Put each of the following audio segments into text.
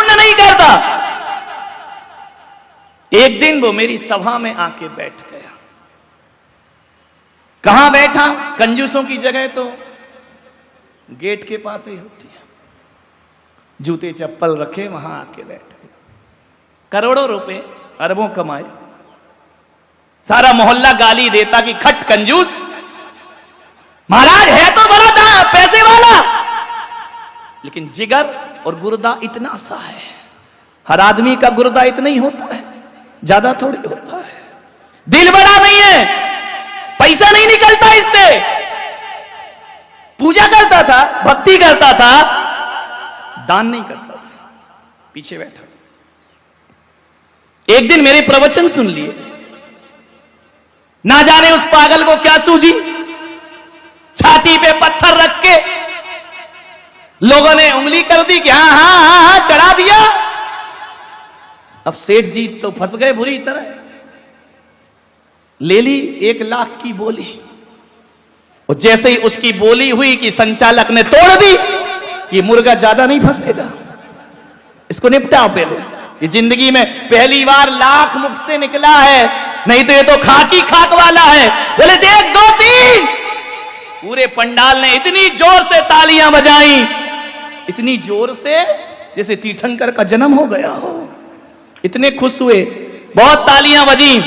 पुण्य नहीं करता। एक दिन वो मेरी सभा में आके बैठ गया। कहां बैठा? कंजूसों की जगह तो गेट के पास ही होती है। जूते चप्पल रखे, वहां आके बैठ गए। करोड़ों रुपए, अरबों कमाए। सारा मोहल्ला गाली देता कि खट कंजूस। महाराज है तो बड़ा था, पैसे वाला, लेकिन जिगर और गुर्दा इतना सा है। हर आदमी का गुर्दा इतना ही होता है, ज्यादा थोड़ी होता है। दिल बड़ा नहीं है, पैसा नहीं निकलता इससे। पूजा करता था, भक्ति करता था, दान नहीं करता था, पीछे बैठा। एक दिन मेरे प्रवचन सुन लिए, ना जाने उस पागल को क्या सूझी, छाती पे पत्थर रख के लोगों ने उंगली कर दी कि हाँ हाँ हाँ हाँ, चढ़ा दिया। अब सेठ जी तो फंस गए बुरी तरह। ले ली 1 लाख की बोली, और जैसे ही उसकी बोली हुई कि संचालक ने तोड़ दी कि मुर्गा ज्यादा नहीं फंसेगा, इसको निपटाओ पहले। ये जिंदगी में पहली बार लाख मुख से निकला है, नहीं तो ये तो खाकी खाक वाला है। बोले देख 2 3। पूरे पंडाल ने इतनी जोर से तालियां बजाई, इतनी जोर से जैसे तीर्थंकर का जन्म हो गया हो। इतने खुश हुए, बहुत तालियां बजी।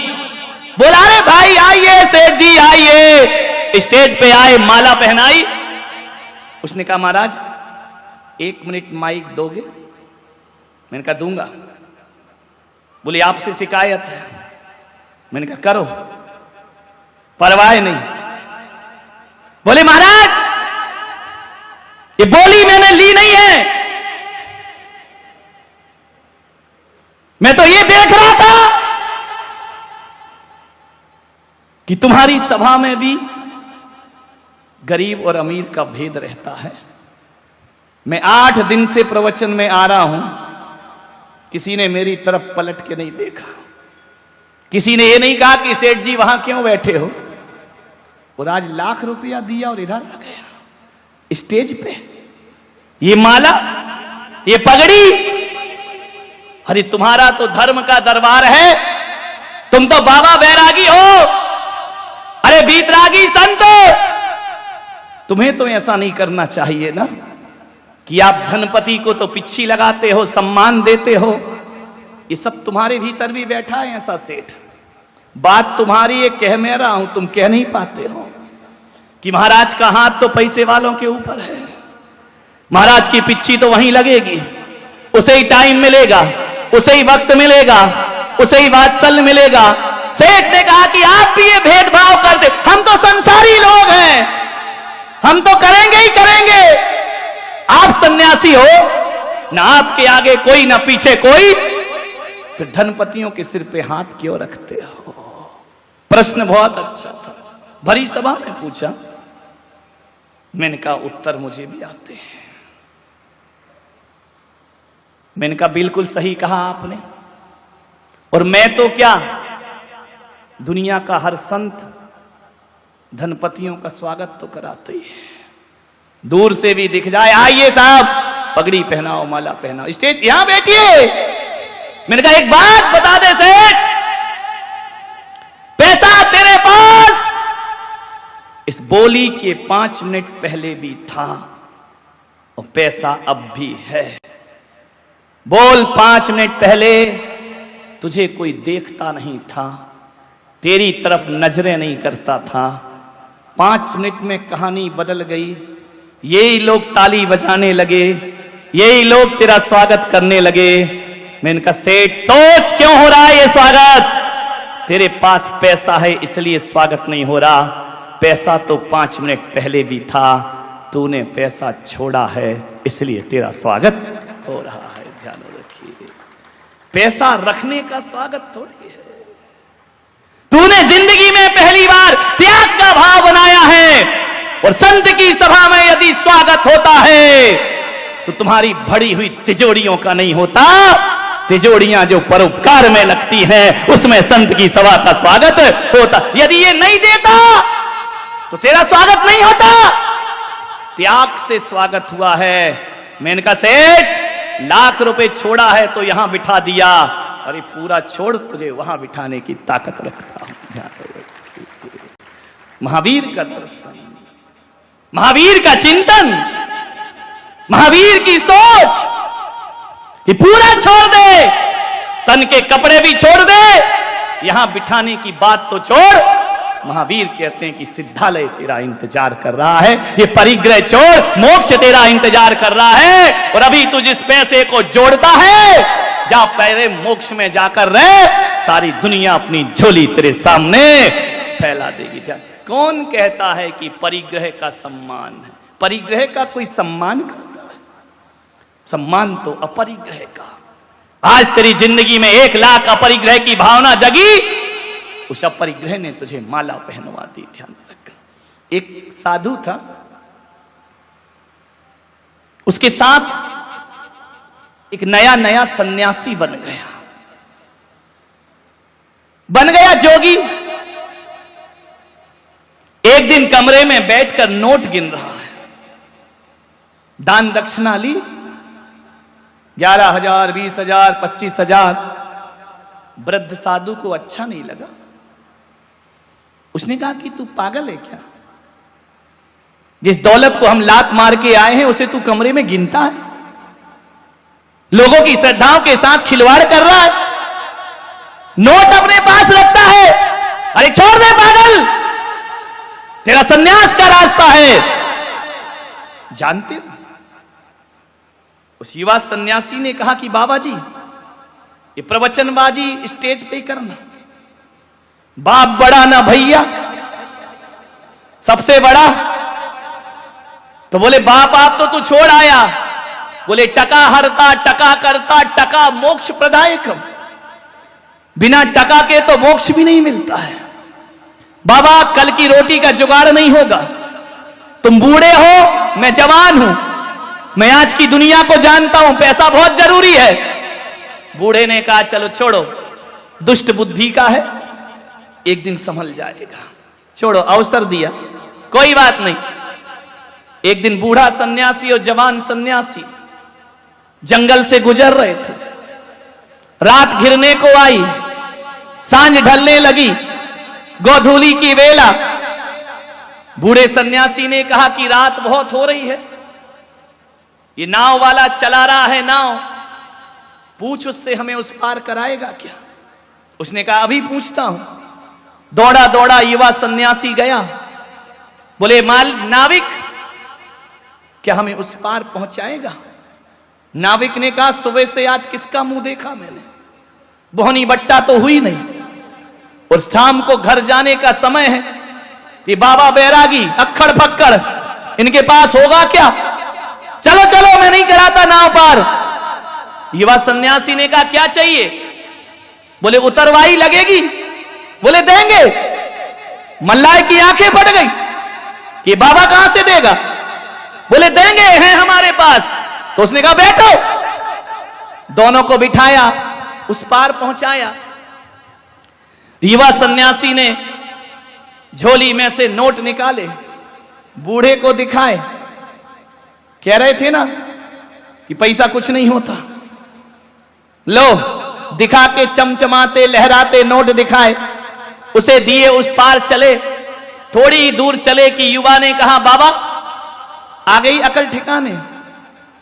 बोला रे भाई आइए, सेठ जी आइए। स्टेज पे आए, माला पहनाई। उसने कहा महाराज 1 मिनट माइक दोगे? मैंने कहा दूंगा। बोले आपसे शिकायत है। मैंने कहा करो, परवाह नहीं। बोले महाराज ये बोली मैंने ली नहीं है, मैं तो ये देख रहा था कि तुम्हारी सभा में भी गरीब और अमीर का भेद रहता है। मैं 8 दिन से प्रवचन में आ रहा हूं, किसी ने मेरी तरफ पलट के नहीं देखा। किसी ने ये नहीं कहा कि सेठ जी वहां क्यों बैठे हो। और आज लाख रुपया दिया और इधर आ गया स्टेज पे। ये माला, ये पगड़ी, अरे तुम्हारा तो धर्म का दरबार है, तुम तो बाबा बैरागी हो, अरे बीतरागी संत। तुम्हें तो ऐसा नहीं करना चाहिए ना कि आप धनपति को तो पिच्छी लगाते हो, सम्मान देते हो। ये सब तुम्हारे भीतर भी बैठा है ऐसा सेठ। बात तुम्हारी ये कह मैं रहा हूं, तुम कह नहीं पाते हो कि महाराज का हाथ तो पैसे वालों के ऊपर है। महाराज की पिच्छी तो वहीं लगेगी, उसे ही टाइम मिलेगा, उसे ही वक्त मिलेगा, उसे ही वात्सल्य मिलेगा। सेठ ने कहा कि आप भी ये भेदभाव करते, हम तो संसारी लोग हैं, हम तो करेंगे ही करेंगे। आप सन्यासी हो, ना आपके आगे कोई ना पीछे कोई, फिर धनपतियों के सिर पे हाथ क्यों रखते हो? प्रश्न बहुत अच्छा था, भरी सभा में पूछा। मैंने कहा उत्तर मुझे भी आते हैं। मैंने कहा बिल्कुल सही कहा आपने। और मैं तो क्या, दुनिया का हर संत धनपतियों का स्वागत तो कराते ही है। दूर से भी दिख जाए, आइए साहब, पगड़ी पहनाओ, माला पहनाओ, स्टेज यहां बैठिए। मैंने कहा एक बात बता दे सेठ, पैसा तेरे पास इस बोली के 5 मिनट पहले भी था और पैसा अब भी है। बोल 5 मिनट पहले तुझे कोई देखता नहीं था, तेरी तरफ नजरें नहीं करता था। 5 मिनट में कहानी बदल गई। यही लोग ताली बजाने लगे, यही लोग तेरा स्वागत करने लगे। मैंने कहा सेठ सोच क्यों हो रहा है ये स्वागत? तेरे पास पैसा है इसलिए स्वागत नहीं हो रहा। पैसा तो 5 मिनट पहले भी था, तूने पैसा छोड़ा है इसलिए तेरा स्वागत हो रहा है। ध्यान रखिए, पैसा रखने का स्वागत थोड़ी है। तूने जिंदगी में पहली बार त्याग का भाव बनाया है, और संत की सभा में यदि स्वागत होता है तो तुम्हारी भरी हुई तिजोरियों का नहीं होता। तिजोरियां जो परोपकार में लगती हैं उसमें संत की सभा का स्वागत होता। यदि ये नहीं देता तो तेरा स्वागत नहीं होता। त्याग से स्वागत हुआ है। मैंने कहा सेठ लाख रुपए छोड़ा है तो यहां बिठा दिया, अरे पूरा छोड़ तुझे वहां बिठाने की ताकत रखता हूं। महावीर का दर्शन, महावीर का चिंतन, महावीर की सोच कि पूरा छोड़ दे, तन के कपड़े भी छोड़ दे, यहां बिठाने की बात तो छोड़। महावीर कहते हैं कि सिद्धालय तेरा इंतजार कर रहा है, ये परिग्रह छोड़, मोक्ष तेरा इंतजार कर रहा है। और अभी तू जिस पैसे को जोड़ता है, जा पहले मोक्ष में जाकर रह, सारी दुनिया अपनी झोली तेरे सामने फैला देगी। कौन कहता है कि परिग्रह का सम्मान है? परिग्रह का कोई सम्मान करता है? सम्मान तो अपरिग्रह का। आज तेरी जिंदगी में 1 लाख अपरिग्रह की भावना जगी, उस अपरिग्रह ने तुझे माला पहनवा दी। ध्यान रख, एक साधु था, उसके साथ एक नया सन्यासी बन गया जोगी। एक दिन कमरे में बैठकर नोट गिन रहा है, दान दक्षिणा ली 11,000, 20,000, 25,000। वृद्ध साधु को अच्छा नहीं लगा, उसने कहा कि तू पागल है क्या? जिस दौलत को हम लात मार के आए हैं उसे तू कमरे में गिनता है, लोगों की श्रद्धाओं के साथ खिलवाड़ कर रहा है, नोट अपने पास रखता है। अरे छोड़ दे पागल, तेरा सन्यास का रास्ता है। जानते हो, उस युवा सन्यासी ने कहा कि बाबा जी, ये प्रवचनबाजी स्टेज पे करना, बाप बड़ा ना भैया, सबसे बड़ा। तो बोले बाप आप तो तू छोड़ आया, बोले टका हरता, टका करता, टका मोक्ष प्रदायक, बिना टका के तो मोक्ष भी नहीं मिलता है। बाबा कल की रोटी का जुगाड़ नहीं होगा, तुम बूढ़े हो, मैं जवान हूं, मैं आज की दुनिया को जानता हूं, पैसा बहुत जरूरी है। बूढ़े ने कहा चलो छोड़ो, दुष्ट बुद्धि का है, एक दिन संभल जाएगा, छोड़ो, अवसर दिया, कोई बात नहीं। एक दिन बूढ़ा सन्यासी और जवान सन्यासी जंगल से गुजर रहे थे, रात घिरने को आई, सांझ ढलने लगी, गोधूली की वेला। बूढ़े सन्यासी ने कहा कि रात बहुत हो रही है, ये नाव वाला चला रहा है नाव, पूछ उससे हमें उस पार कराएगा क्या? उसने कहा अभी पूछता हूं। दौड़ा दौड़ा युवा सन्यासी गया, बोले नाविक क्या हमें उस पार पहुंचाएगा? नाविक ने कहा सुबह से आज किसका मुंह देखा मैंने, बोहनी बट्टा तो हुई नहीं, और शाम को घर जाने का समय है, ये बाबा बैरागी अक्खड़ फक्कड़ इनके पास होगा क्या? चलो चलो मैं नहीं कराता नाव पार। युवा सन्यासी ने कहा क्या चाहिए? बोले उतरवाई लगेगी। बोले देंगे। मल्लाह की आंखें फट गई कि बाबा कहां से देगा? बोले देंगे, हैं हमारे पास। तो उसने कहा बैठो, दोनों को बिठाया, उस पार पहुंचाया। युवा सन्यासी ने झोली में से नोट निकाले, बूढ़े को दिखाए, कह रहे थे ना कि पैसा कुछ नहीं होता, लो दिखा के चमचमाते लहराते नोट दिखाए, उसे दिए, उस पार चले। थोड़ी दूर चले कि युवा ने कहा बाबा आ गई अकल ठिकाने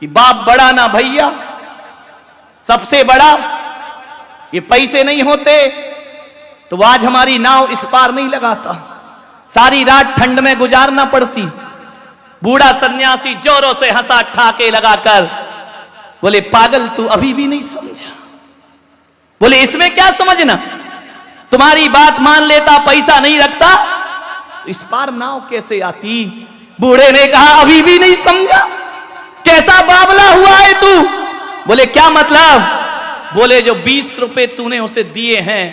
कि बाप बड़ा ना भैया, सबसे बड़ा, ये पैसे नहीं होते तो आज हमारी नाव इस पार नहीं लगाता, सारी रात ठंड में गुजारना पड़ती। बूढ़ा सन्यासी जोरों से हंसा ठाके लगाकर, बोले पागल तू अभी भी नहीं समझा। बोले इसमें क्या समझना, तुम्हारी बात मान लेता, पैसा नहीं रखता, इस पार नाव कैसे आती? बूढ़े ने कहा अभी भी नहीं समझा, कैसा बावला हुआ है तू? बोले क्या मतलब? बोले जो 20 रुपए तूने उसे दिए हैं,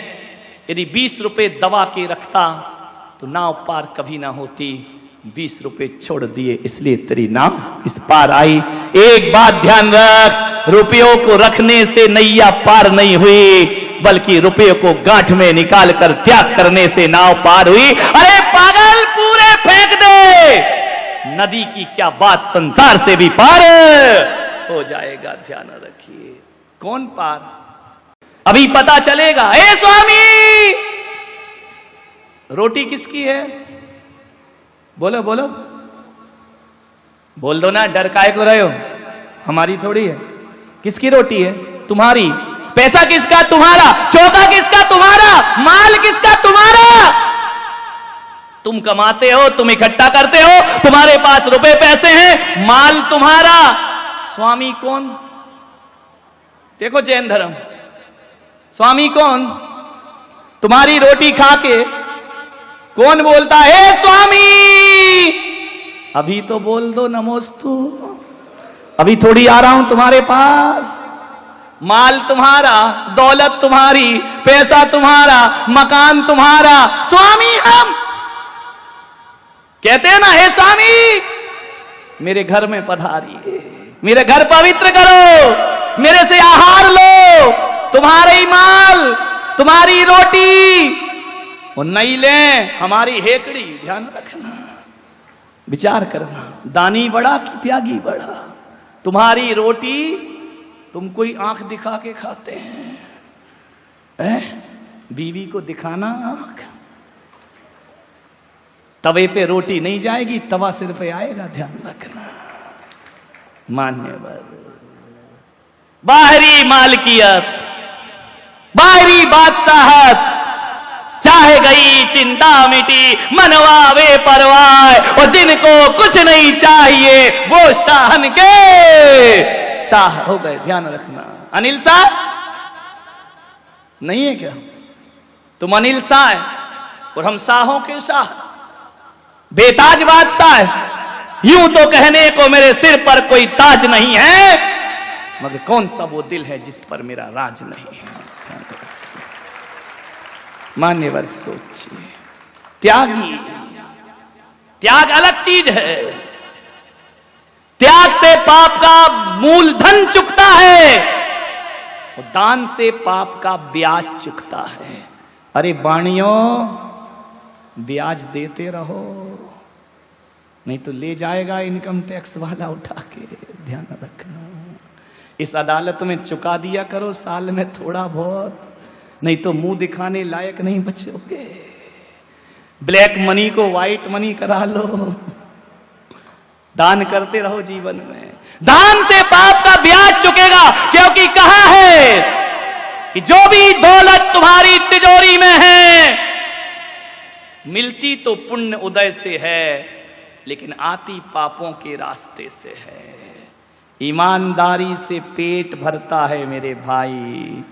यदि 20 रुपए दबा के रखता तो नाव पार कभी ना होती, 20 रुपए छोड़ दिए इसलिए तेरी नाव इस पार आई। एक बात ध्यान रख, रुपयों को रखने से नैया पार नहीं हुई, बल्कि रुपयों को गांठ में निकाल कर त्याग करने से नाव पार हुई। अरे पागल, पूरे फेंक दे, नदी की क्या बात, संसार से भी पार। हो जाएगा। ध्यान रखिए। कौन पार? अभी पता चलेगा। हे स्वामी, रोटी किसकी है? बोलो बोलो, बोल दो ना, डर काहे को रहे हो? हमारी थोड़ी है। किसकी रोटी है? तुम्हारी। पैसा किसका? तुम्हारा। चौका किसका? तुम्हारा। माल किसका? तुम्हारा। तुम कमाते हो, तुम इकट्ठा करते हो, तुम्हारे पास रुपए पैसे हैं, माल तुम्हारा। स्वामी कौन? देखो जैन धर्म, स्वामी कौन? तुम्हारी रोटी खा के कौन बोलता है स्वामी? अभी तो बोल दो नमोस्तु। अभी थोड़ी आ रहा हूं तुम्हारे पास। माल तुम्हारा, दौलत तुम्हारी, पैसा तुम्हारा, मकान तुम्हारा, स्वामी हम। कहते हैं ना, हे स्वामी मेरे घर में पधारिए, मेरे घर पवित्र करो, मेरे से आहार लो, तुम्हारे ही माल, तुम्हारी रोटी, और नहीं ले हमारी हेकड़ी। ध्यान रखना, विचार करना, दानी बड़ा कि त्यागी बड़ा? तुम्हारी रोटी तुम कोई आंख दिखा के खाते हैं, बीवी को दिखाना आंख। तवे पे रोटी नहीं जाएगी, तवा सिर पे आएगा। ध्यान रखना। मान्यवर बाहरी मालकियत, बाहरी बादशाहत, चाहे गई चिंता मिटी, मनवा वे परवाह, और जिनको कुछ नहीं चाहिए वो शाहन के शाह हो गए। ध्यान रखना। अनिल शाह नहीं है क्या? तुम अनिल शाह है और हम शाहों के शाह, बेताज बादशाह है। यूं तो कहने को मेरे सिर पर कोई ताज नहीं है, मगर कौन सा वो दिल है जिस पर मेरा राज नहीं है। मान्यवर सोचिए, त्यागी, त्याग अलग चीज है। त्याग से पाप का मूल धन चुकता है, और दान से पाप का ब्याज चुकता है। अरे बाणियों, ब्याज देते रहो, नहीं तो ले जाएगा इनकम टैक्स वाला उठा के। ध्यान रखना। इस अदालत में चुका दिया करो साल में थोड़ा बहुत, नहीं तो मुंह दिखाने लायक नहीं बचोगे। ब्लैक मनी को व्हाइट मनी करा लो। दान करते रहो जीवन में। दान से पाप का ब्याज चुकेगा, क्योंकि कहा है कि जो भी दौलत तुम्हारी तिजोरी में है, मिलती तो पुण्य उदय से है, लेकिन आती पापों के रास्ते से है। ईमानदारी से पेट भरता है मेरे भाई,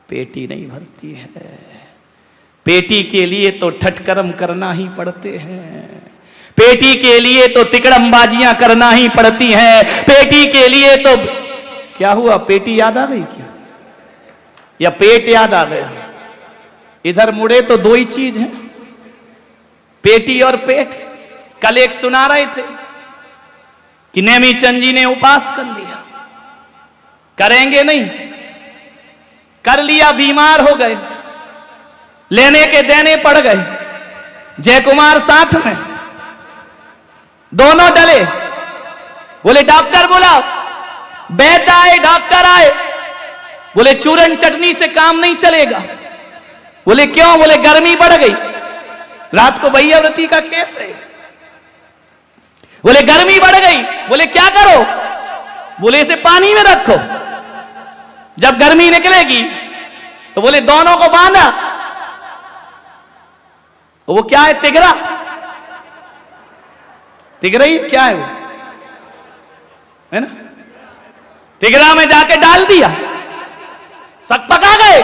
पेटी नहीं भरती है। पेटी के लिए तो ठटकर्म करना ही पड़ते हैं, पेटी के लिए तो तिकड़मबाजियां करना ही पड़ती हैं, पेटी के लिए तो क्या हुआ? पेटी याद आ गई क्या, या पेट याद आ गया? इधर मुड़े तो दो ही चीज है, पेटी और पेट। कल एक सुना रहे थे कि नेमीचंद जी ने उपास कर लिया, करेंगे नहीं, कर लिया, बीमार हो गए, लेने के देने पड़ गए। जयकुमार साथ में, दोनों डले। बोले डॉक्टर बुलाओ। वैद्य आए, डॉक्टर आए। बोले चूरन चटनी से काम नहीं चलेगा। बोले क्यों? बोले गर्मी बढ़ गई, रात को भैयाव्रती का केस है। बोले गर्मी बढ़ गई। बोले क्या करो? बोले इसे पानी में रखो, जब गर्मी निकलेगी तो बोले दोनों को बांधा। वो क्या है? तिगरा। तिगरा ही क्या है वो, है ना? तिगरा में जाके डाल दिया, सब पका गए।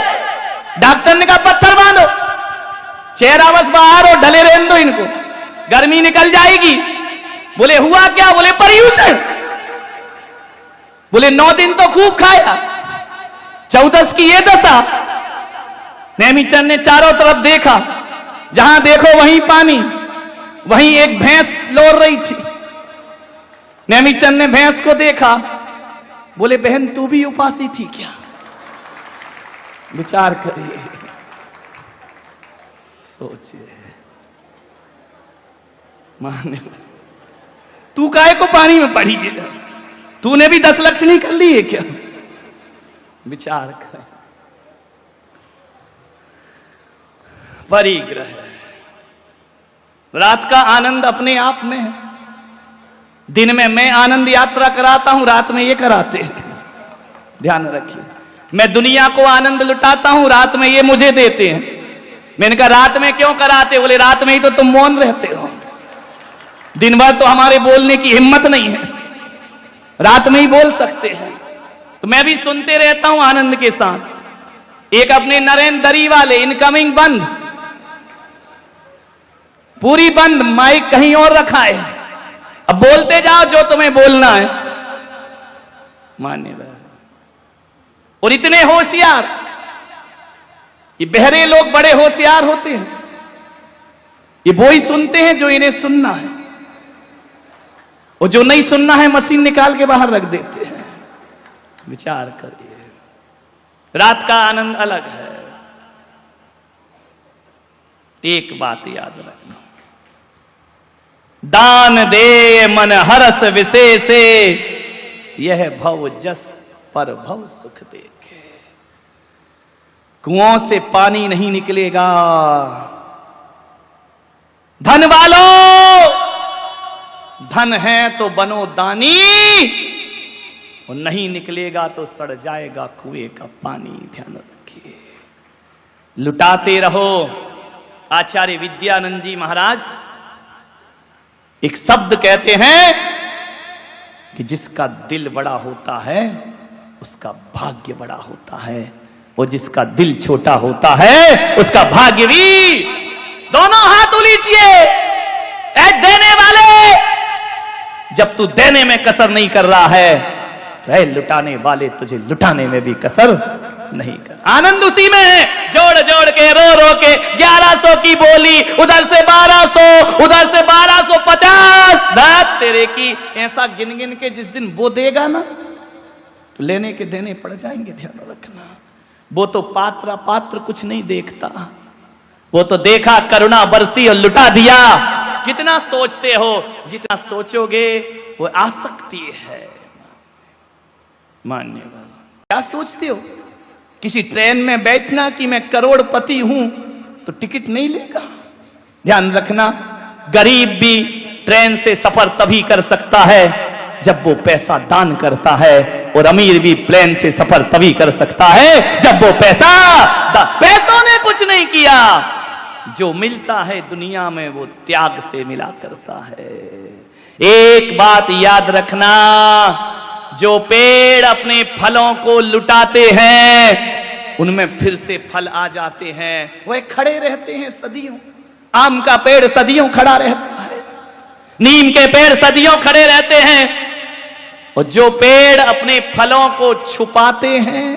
डॉक्टर ने कहा पत्थर बांधो, चेहरा बस बाहर और ढले रहने दो इनको, गर्मी निकल जाएगी। बोले हुआ क्या? बोले पर्यूषण। बोले 9 दिन तो खूब खाया, 14 की ये दशा। नेमीचंद ने चारों तरफ देखा, जहां देखो वहीं पानी, वहीं एक भैंस लोर रही थी। नेमीचंद ने भैंस को देखा। बोले बहन तू भी उपासी थी क्या? विचार करिए, सोचिए। माने तू काहे को पानी में पड़ी है? तूने भी 10 लक्षणी कर ली है क्या? विचार करें। परिग्रह, रात का आनंद अपने आप में है। दिन में मैं आनंद यात्रा कराता हूं, रात में ये कराते हैं। ध्यान रखिए, मैं दुनिया को आनंद लुटाता हूं, रात में ये मुझे देते हैं। मैंने कहा रात में क्यों कराते? बोले रात में ही तो तुम मौन रहते हो, दिन भर तो हमारे बोलने की हिम्मत नहीं है, रात में ही बोल सकते हैं। तो मैं भी सुनते रहता हूं आनंद के साथ। एक अपने नरेंद्र दरी वाले, इनकमिंग बंद, पूरी बंद, माइक कहीं और रखा है, अब बोलते जाओ जो तुम्हें बोलना है। मान्य। और इतने होशियार, ये बहरे लोग बड़े होशियार होते हैं, ये वो ही सुनते हैं जो इन्हें सुनना है, और जो नहीं सुनना है मशीन निकाल के बाहर रख देते हैं। विचार करिए, रात का आनंद अलग है। एक बात याद रखना, दान दे मन हरस विशेषे, यह भव जस पर भव सुख देखे। कुओं से पानी नहीं निकलेगा, धन वालों, धन है तो बनो दानी, और नहीं निकलेगा तो सड़ जाएगा कुएं का पानी। ध्यान रखिए, लुटाते रहो। आचार्य विद्यानंद जी महाराज एक शब्द कहते हैं कि जिसका दिल बड़ा होता है उसका भाग्य बड़ा होता है, और जिसका दिल छोटा होता है उसका भाग्य भी। दोनों हाथ उलीचिए, ऐ देने वाले, जब तू देने में कसर नहीं कर रहा है तो ऐ लुटाने वाले, तुझे लुटाने में भी कसर नहीं कर। आनंद उसी में है, जोड़ जोड़ के रो रो के 1100 की बोली, उधर से 1200, उधर से 1250, दात तेरे की। ऐसा गिन गिन के जिस दिन वो देगा ना तो लेने के देने पड़ जाएंगे। ध्यान रखना, वो तो पात्र पात्र कुछ नहीं देखता, वो तो देखा करुणा बरसी और लुटा दिया। कितना सोचते हो, जितना सोचोगे वो आसक्ति है। मान्यवर, क्या सोचते हो? किसी ट्रेन में बैठना कि मैं करोड़पति हूं तो टिकट नहीं लेगा। ध्यान रखना, गरीब भी ट्रेन से सफर तभी कर सकता है जब वो पैसा दान करता है, और अमीर भी प्लेन से सफर तभी कर सकता है जब वो पैसों ने कुछ नहीं किया। जो मिलता है दुनिया में वो त्याग से मिला करता है। एक बात याद रखना, जो पेड़ अपने फलों को लुटाते हैं उनमें फिर से फल आ जाते हैं। वह खड़े रहते हैं सदियों। आम का पेड़ सदियों खड़ा रहता है, नीम के पेड़ सदियों खड़े रहते हैं। और जो पेड़ अपने फलों को छुपाते हैं,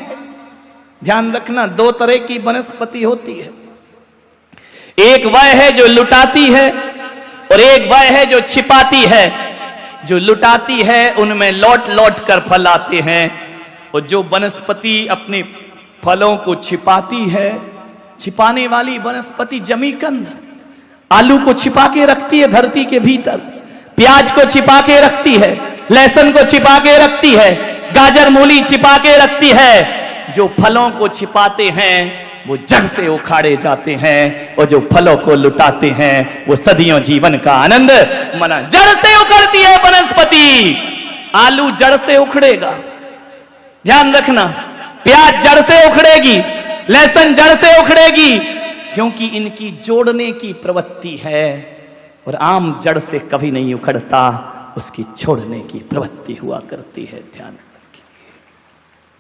ध्यान रखना, दो तरह की वनस्पति होती है। एक वह है जो लुटाती है, और एक वह है जो छिपाती है। जो लुटाती है उनमें लौट लौट कर फल आते हैं, और जो वनस्पति अपने फलों को छिपाती है, छिपाने वाली वनस्पति जमीकंद, आलू को छिपा के रखती है धरती के भीतर, प्याज को छिपा के रखती है, लहसुन को छिपा के रखती है, गाजर मूली छिपा के रखती है। जो फलों को छिपाते हैं वो जड़ से उखाड़े जाते हैं, और जो फलों को लुटाते हैं वो सदियों जीवन का आनंद मना। जड़ से उखड़ती है वनस्पति, आलू जड़ से उखड़ेगा, ध्यान रखना, प्याज जड़ से उखड़ेगी, लहसुन जड़ से उखड़ेगी, क्योंकि इनकी जोड़ने की प्रवृत्ति है। और आम जड़ से कभी नहीं उखड़ता, उसकी छोड़ने की प्रवृत्ति हुआ करती है। ध्यान रखिए,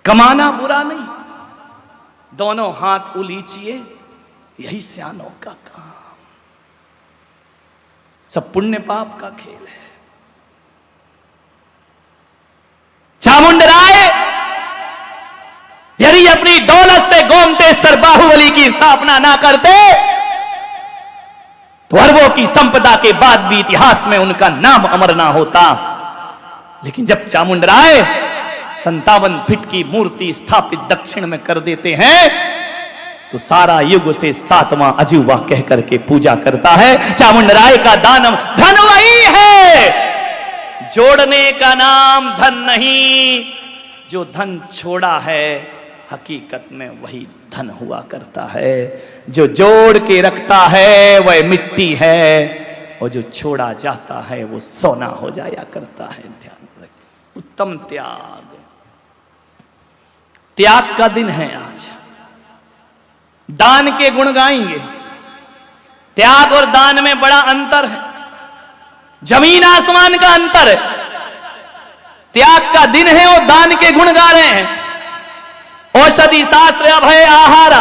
कमाना बुरा नहीं, दोनों हाथ उलीचिए, यही सियानों का काम। सब पुण्य पाप का खेल है। चामुंडराय यदि अपनी दौलत से गोमतेश्वर बाहुबली की स्थापना ना करते तो अरबों की संपदा के बाद भी इतिहास में उनका नाम अमर ना होता। लेकिन जब चामुंडराय 57 फीट की मूर्ति स्थापित दक्षिण में कर देते हैं तो सारा युग उसे 7वां अजूबा कह करके पूजा करता है। चामुंडराय का दानव धन वही है जोड़ने का नाम धन नहीं, जो धन छोड़ा है हकीकत में वही धन हुआ करता है। जो जोड़ के रखता है वह मिट्टी है, और जो छोड़ा जाता है वो सोना हो जाया करता है। ध्यान रखिए। उत्तम त्याग, त्याग का दिन है आज। दान के गुण गाएंगे। त्याग और दान में बड़ा अंतर है, जमीन आसमान का अंतर है। त्याग का दिन है और दान के गुण गा रहे हैं। औषधि शास्त्र अभय आहारा,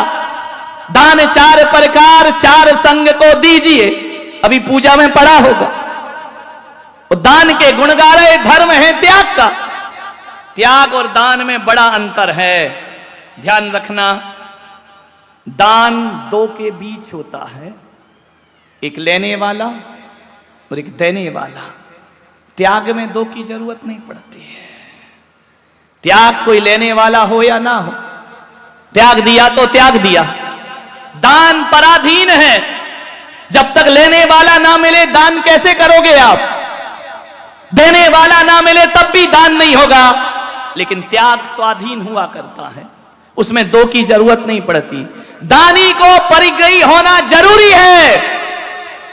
दान 4 प्रकार 4 संग को दीजिए, अभी पूजा में पढ़ा होगा। और दान के गुण गा रहे, धर्म है त्याग का। त्याग और दान में बड़ा अंतर है, ध्यान रखना। दान 2 के बीच होता है, एक लेने वाला और एक देने वाला। त्याग में 2 की जरूरत नहीं पड़ती है। त्याग कोई लेने वाला हो या ना हो, त्याग दिया तो त्याग दिया। दान पराधीन है, जब तक लेने वाला ना मिले दान कैसे करोगे आप? देने वाला ना मिले तब भी दान नहीं होगा। लेकिन त्याग स्वाधीन हुआ करता है, उसमें 2 की जरूरत नहीं पड़ती। दानी को परिग्रही होना जरूरी है,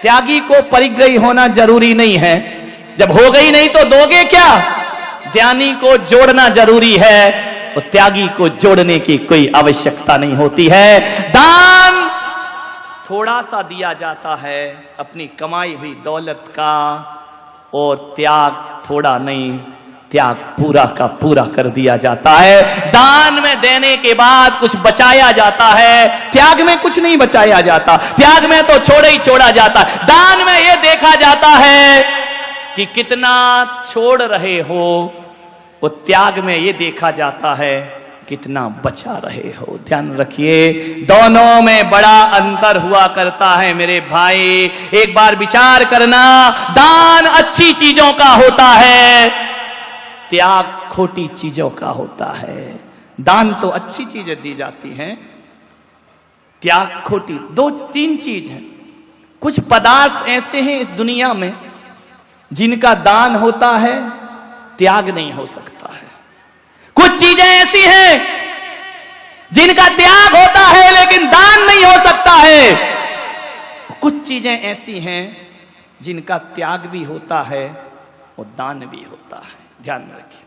त्यागी को परिग्रही होना जरूरी नहीं है। जब हो गई नहीं तो दोगे क्या? ज्ञानी को जोड़ना जरूरी है और त्यागी को जोड़ने की कोई आवश्यकता नहीं होती है। दान थोड़ा सा दिया जाता है अपनी कमाई हुई दौलत का, और त्याग थोड़ा नहीं, त्याग पूरा का पूरा कर दिया जाता है। दान में देने के बाद कुछ बचाया जाता है, त्याग में कुछ नहीं बचाया जाता। त्याग में तो छोड़ा ही छोड़ा जाता। दान में यह देखा जाता है कि कितना छोड़ रहे हो, वो त्याग में ये देखा जाता है कितना बचा रहे हो। ध्यान रखिए, दोनों में बड़ा अंतर हुआ करता है मेरे भाई। एक बार विचार करना, दान अच्छी चीजों का होता है, त्याग खोटी चीजों का होता है। दान तो अच्छी चीजें दी जाती हैं, त्याग खोटी। 2-3 चीज हैं। कुछ पदार्थ ऐसे हैं इस दुनिया में जिनका दान होता है, त्याग नहीं हो सकता है। कुछ चीजें ऐसी हैं जिनका त्याग होता है लेकिन दान नहीं हो सकता है। कुछ चीजें ऐसी हैं जिनका त्याग भी होता है और दान भी होता है। ध्यान रखिए।